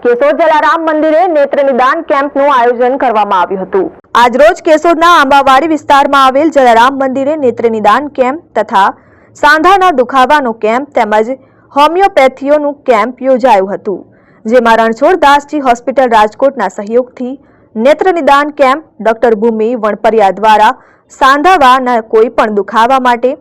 કેશોદ જલારામ મંદિરે નેત્ર નિદાન કેમ્પનું આયોજન કરવામાં આવ્યું હતું। આજરોજ કેશોદના આંબાવાડી વિસ્તારમાં આવેલ જલારામ મંદિરે નેત્ર નિદાન કેમ્પ તથા સાંધાના દુખાવાનો કેમ્પ તેમજ હોમિયોપેથીઓનું કેમ્પ યોજાયું હતું, જેમાં રણછોડદાસજી હોસ્પિટલ રાજકોટના સહયોગથી નેત્ર નિદાન કેમ્પ ડોક્ટર ભૂમિ વણપરિયા દ્વારા સાંધાના કોઈ પણ દુખાવા માટે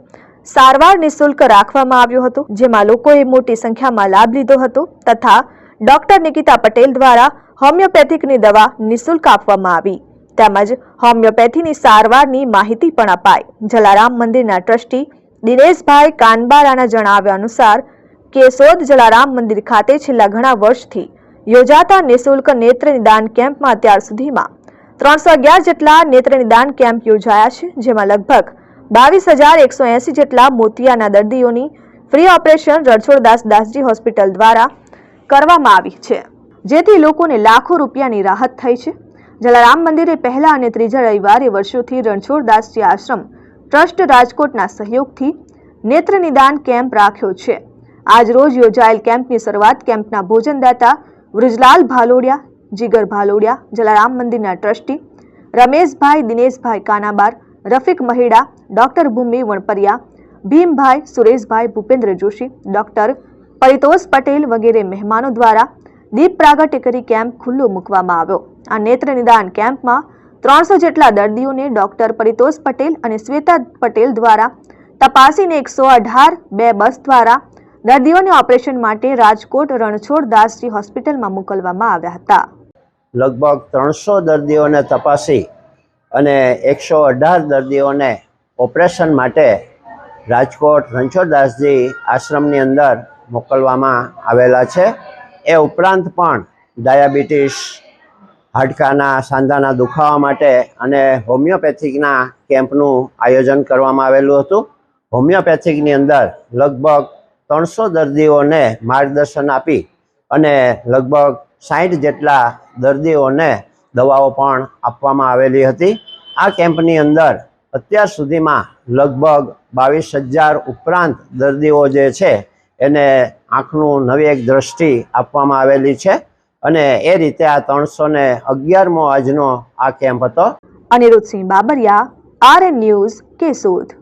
સારવાર નિઃશુલ્ક રાખવામાં આવ્યો હતો, જેમાં લોકોએ મોટી સંખ્યામાં લાભ લીધો હતો તથા ડોક્ટર નિકિતા પટેલ દ્વારા હોમિયોપેથિકની દવા નિઃશુલ્ક આપવામાં આવી તેમજ હોમિયોપેથીની સારવારની માહિતી પણ અપાઈ। જલારામ મંદિરના ટ્રસ્ટી દિનેશભાઈ કાનબારાના જણાવ્યા અનુસાર કેશોદ જલારામ મંદિર ખાતે છેલ્લા ઘણા વર્ષથી યોજાતા નિઃશુલ્ક નેત્ર નિદાન કેમ્પમાં અત્યાર સુધીમાં 311 જેટલા નેત્ર નિદાન કેમ્પ યોજાયા છે, જેમાં લગભગ 22,180 જેટલા મોતિયાના દર્દીઓની ફ્રી ઓપરેશન રણછોડદાસજી હોસ્પિટલ દ્વારા કરવામાં આવી છે, જેથી લોકોને લાખો રૂપિયાની રાહત થઈ છે। જલારામ મંદિરે પહેલા અને ત્રીજા રવિવારે વર્ષોથી રણછોડદાસજી આશ્રમ ટ્રસ્ટ રાજકોટના સહયોગથી નેત્ર નિદાન કેમ્પ રાખ્યો છે। આજ રોજ યોજાયેલ કેમ્પની શરૂઆત કેમ્પના ભોજનદાતા વૃજરાલ ભાલોડિયા, જીગર ભાલોડિયા, જલારામ મંદિરના ટ્રસ્ટી રમેશભાઈ, દિનેશભાઈ કાનાબાર, રફીક મહિડા, ડોક્ટર ભૂમિ વણપરિયા, ભીમભાઈ, સુરેશભાઈ, ભૂપેન્દ્ર જોશી, ડોક્ટર પરિતોષ પટેલ વગેરે મહેમાનો દ્વારા દીપ પ્રાગટ્ય કરી કેમ્પ ખુલ્લો મૂકવામાં આવ્યો। આ નેત્ર નિદાન કેમ્પમાં 300 જેટલા દર્દીઓને ડોક્ટર પરિતોષ પટેલ અને શ્વેતા પટેલ દ્વારા તપાસીને 118 બસ દ્વારા દર્દીઓને ઓપરેશન માટે રાજકોટ રણછોડદાસજી હોસ્પિટલમાં મોકલવામાં આવ્યા હતા। લગભગ 300 દર્દીઓને તપાસી અને 118 દર્દીઓને ઓપરેશન માટે રાજકોટ રણછોડદાસજી આશ્રમની અંદર મોકલવામાં આવેલા છે। એ ઉપરાંત પણ ડાયાબિટીસ, હાડકાના સાંધાના દુખાવા માટે અને હોમિયોપેથિકના કેમ્પનું આયોજન કરવામાં આવેલું હતું। હોમિયોપેથિકની અંદર લગભગ 300 દર્દીઓને માર્ગદર્શન આપી અને લગભગ 60 જેટલા દર્દીઓને દવાઓ પણ આપવામાં આવેલી હતી। આ કેમ્પની અંદર અત્યાર સુધીમાં લગભગ 22,000 ઉપરાંત દર્દીઓ જે છે એને આંખનું નવી એક દ્રષ્ટિ આપવામાં આવેલી છે અને એ રીતે આ 311મો આજનો આ કેમ્પ હતો। Aniruddhsinh Babariya, RN news, Keshod.